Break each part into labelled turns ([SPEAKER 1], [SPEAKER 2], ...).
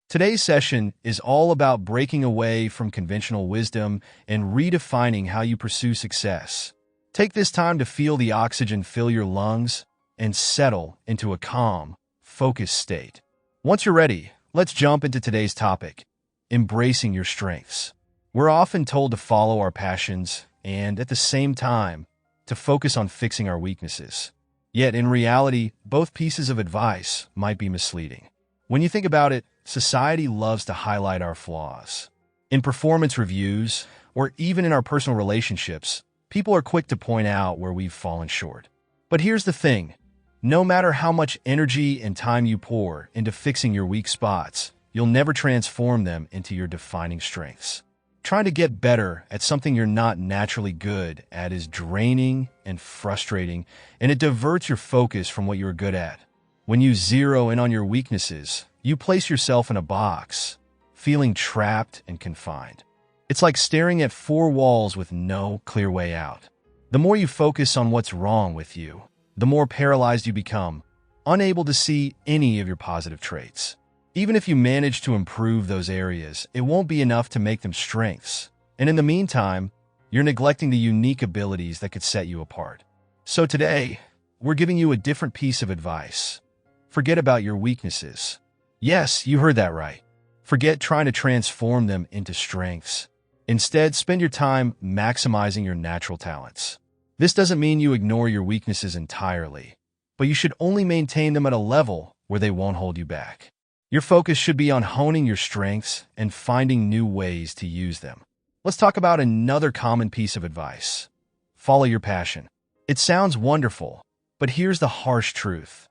[SPEAKER 1] Today's session is all about breaking away from conventional wisdom and redefining how you pursue success. Take this time to feel the oxygen fill your lungs and settle into a calm, focused state. Once you're ready, let's jump into today's topic, embracing your strengths. We're often told to follow our passions and, at the same time, to focus on fixing our weaknesses. Yet, in reality, both pieces of advice might be misleading. When you think about it, society loves to highlight our flaws. In performance reviews, or even in our personal relationships, people are quick to point out where we've fallen short. But here's the thing. No matter how much energy and time you pour into fixing your weak spots, you'll never transform them into your defining strengths. Trying to get better at something you're not naturally good at is draining and frustrating, and it diverts your focus from what you're good at. When you zero in on your weaknesses, you place yourself in a box, feeling trapped and confined. It's like staring at four walls with no clear way out. The more you focus on what's wrong with you, the more paralyzed you become, unable to see any of your positive traits. Even if you manage to improve those areas, it won't be enough to make them strengths. And in the meantime, you're neglecting the unique abilities that could set you apart. So today, we're giving you a different piece of advice. Forget about your weaknesses. Yes, you heard that right. Forget trying to transform them into strengths. Instead, spend your time maximizing your natural talents. This doesn't mean you ignore your weaknesses entirely, but you should only maintain them at a level where they won't hold you back. Your focus should be on honing your strengths and finding new ways to use them. Let's talk about another common piece of advice. Follow your passion. It sounds wonderful, but here's the harsh truth.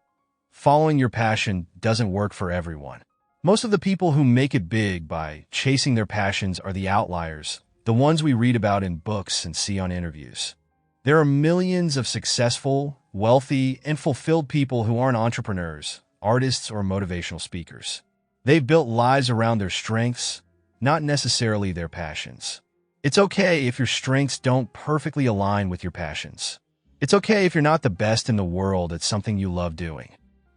[SPEAKER 1] Following your passion doesn't work for everyone. Most of the people who make it big by chasing their passions are the outliers, the ones we read about in books and see on interviews. There are millions of successful, wealthy, and fulfilled people who aren't entrepreneurs, artists, or motivational speakers. They've built lives around their strengths, not necessarily their passions. It's okay if your strengths don't perfectly align with your passions. It's okay if you're not the best in the world at something you love doing.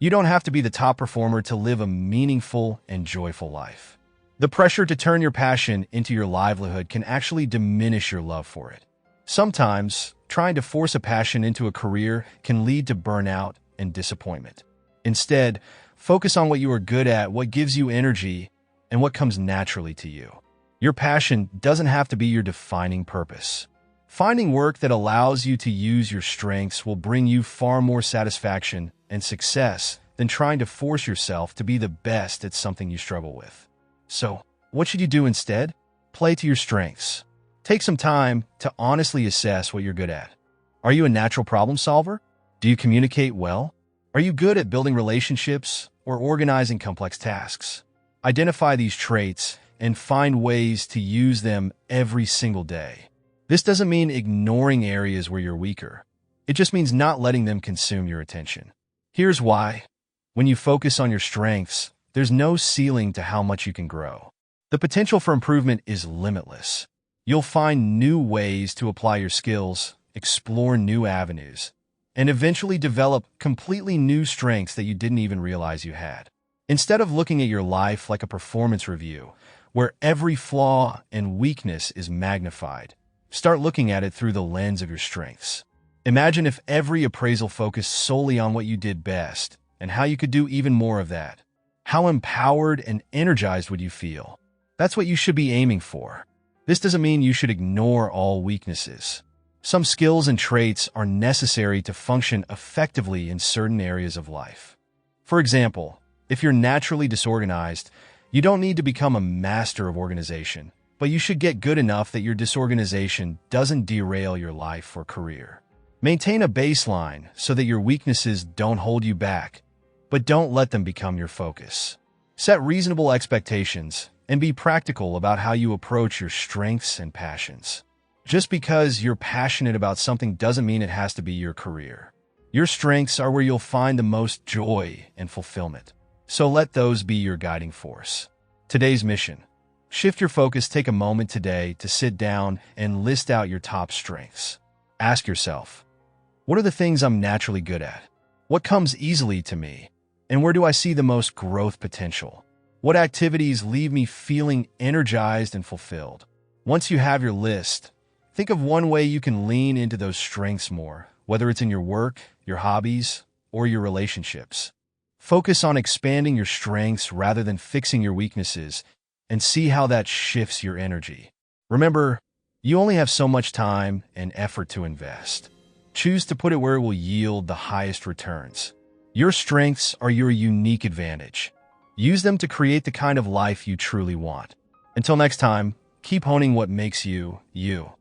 [SPEAKER 1] You don't have to be the top performer to live a meaningful and joyful life. The pressure to turn your passion into your livelihood can actually diminish your love for it. Sometimes, trying to force a passion into a career can lead to burnout and disappointment. Instead, focus on what you are good at, what gives you energy, and what comes naturally to you. Your passion doesn't have to be your defining purpose. Finding work that allows you to use your strengths will bring you far more satisfaction and success than trying to force yourself to be the best at something you struggle with. So, what should you do instead? Play to your strengths. Take some time to honestly assess what you're good at. Are you a natural problem solver? Do you communicate well? Are you good at building relationships or organizing complex tasks? Identify these traits and find ways to use them every single day. This doesn't mean ignoring areas where you're weaker. It just means not letting them consume your attention. Here's why. When you focus on your strengths, there's no ceiling to how much you can grow. The potential for improvement is limitless. You'll find new ways to apply your skills, explore new avenues, and eventually develop completely new strengths that you didn't even realize you had. Instead of looking at your life like a performance review, where every flaw and weakness is magnified, start looking at it through the lens of your strengths. Imagine if every appraisal focused solely on what you did best and how you could do even more of that. How empowered and energized would you feel? That's what you should be aiming for. This doesn't mean you should ignore all weaknesses. Some skills and traits are necessary to function effectively in certain areas of life. For example, if you're naturally disorganized, you don't need to become a master of organization, but you should get good enough that your disorganization doesn't derail your life or career. Maintain a baseline so that your weaknesses don't hold you back, but don't let them become your focus. Set reasonable expectations and be practical about how you approach your strengths and passions. Just because you're passionate about something doesn't mean it has to be your career. Your strengths are where you'll find the most joy and fulfillment. So let those be your guiding force. Today's mission. Shift your focus. Take a moment today to sit down and list out your top strengths. Ask yourself, what are the things I'm naturally good at? What comes easily to me? And where do I see the most growth potential? What activities leave me feeling energized and fulfilled? Once you have your list, think of one way you can lean into those strengths more, whether it's in your work, your hobbies, or your relationships. Focus on expanding your strengths rather than fixing your weaknesses, and see how that shifts your energy. Remember, you only have so much time and effort to invest. Choose to put it where it will yield the highest returns. Your strengths are your unique advantage. Use them to create the kind of life you truly want. Until next time, keep honing what makes you, you.